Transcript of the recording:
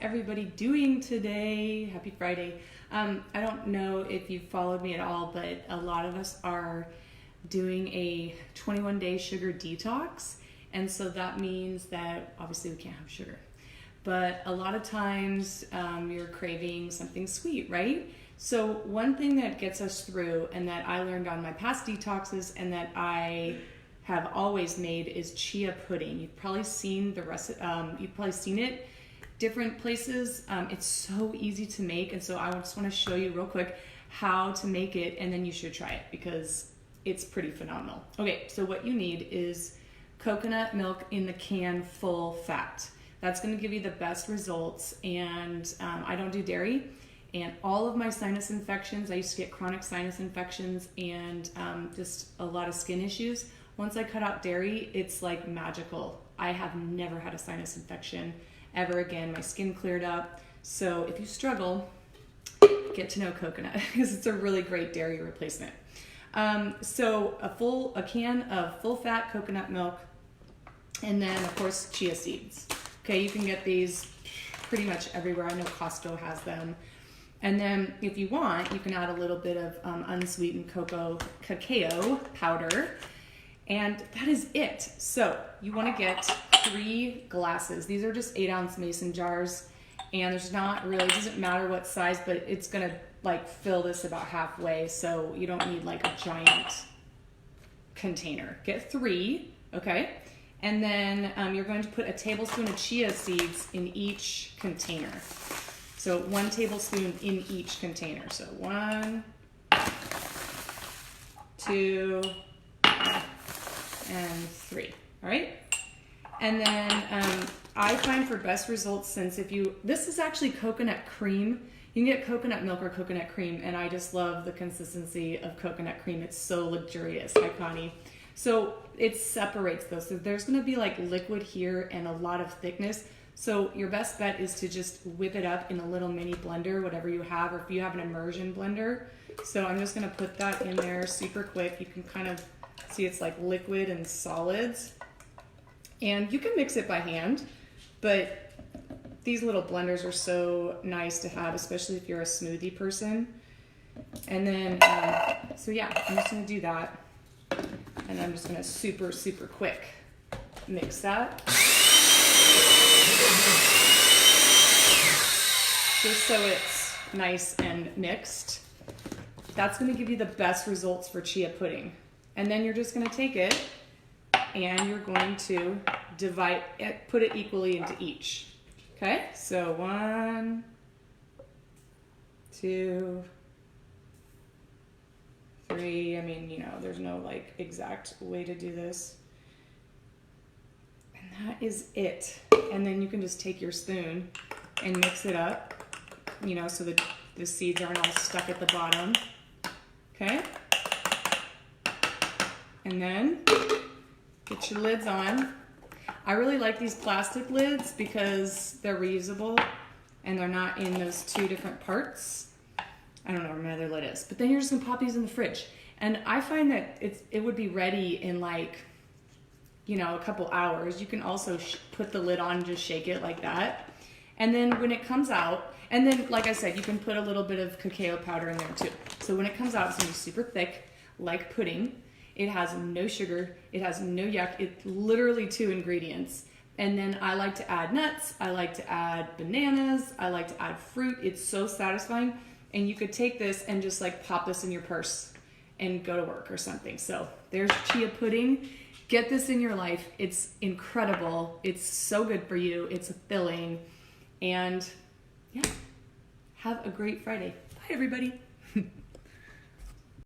everybody doing today? Happy Friday. I don't know if you've followed me at all, but a lot of us are doing a 21-day sugar detox. And so that means that obviously we can't have sugar. But a lot of times you're craving something sweet, right? So one thing that gets us through and that I learned on my past detoxes and that I have always made is chia pudding. You've probably seen the recipe. You've probably seen it different places. It's so easy to make, and so I just want to show you real quick how to make it, and then you should try it because it's pretty phenomenal. Okay, so what you need is coconut milk in the can, full fat. That's going to give you the best results. And I don't do dairy. And all of my sinus infections, I used to get chronic sinus infections and just a lot of skin issues. Once I cut out dairy, it's like magical. I have never had a sinus infection ever again. My skin cleared up. So if you struggle, get to know coconut because it's a really great dairy replacement. So a can of full fat coconut milk, and then of course chia seeds. Okay, you can get these pretty much everywhere. I know Costco has them. And then if you want, you can add a little bit of unsweetened cacao powder. And that is it. So you want to get 3 glasses. These are just 8-ounce mason jars. And there's not really, it doesn't matter what size, but it's going to like fill this about halfway. So you don't need like a giant container. Get 3, okay? And then you're going to put a tablespoon of chia seeds in each container. So 1 tablespoon in each container. So 1, 2, and 3. All right. And then I find for best results, since this is actually coconut cream. You can get coconut milk or coconut cream, and I just love the consistency of coconut cream. It's so luxurious. Hi, Connie. So it separates those. So there's going to be like liquid here and a lot of thickness. So your best bet is to just whip it up in a little mini blender, whatever you have, or if you have an immersion blender. So I'm just going to put that in there super quick. You can kind of see it's like liquid and solids. And you can mix it by hand, but these little blenders are so nice to have, especially if you're a smoothie person. And then, so yeah, I'm just going to do that. And I'm just going to super, super quick mix that. Just so it's nice and mixed. That's going to give you the best results for chia pudding. And then you're just going to take it and you're going to divide it, put it equally into each. Okay, so 1, 2, 3. I mean, you know, there's no like exact way to do this. And that is it. And then you can just take your spoon and mix it up, you know, so that the seeds aren't all stuck at the bottom. Okay? And then get your lids on. I really like these plastic lids because they're reusable and they're not in those 2 different parts. I don't know where my other lid is. But then you're just gonna pop these in the fridge. And I find that it would be ready in like, you know, a couple hours. You can also put the lid on and just shake it like that. And then when it comes out, and then like I said, you can put a little bit of cacao powder in there too. So when it comes out, it's gonna be super thick, like pudding. It has no sugar, it has no yuck. It's literally 2 ingredients. And then I like to add nuts, I like to add bananas, I like to add fruit. It's so satisfying. And you could take this and just like pop this in your purse and go to work or something. So there's chia pudding. Get this in your life. It's incredible. It's so good for you. It's filling. And yeah, have a great Friday. Bye, everybody.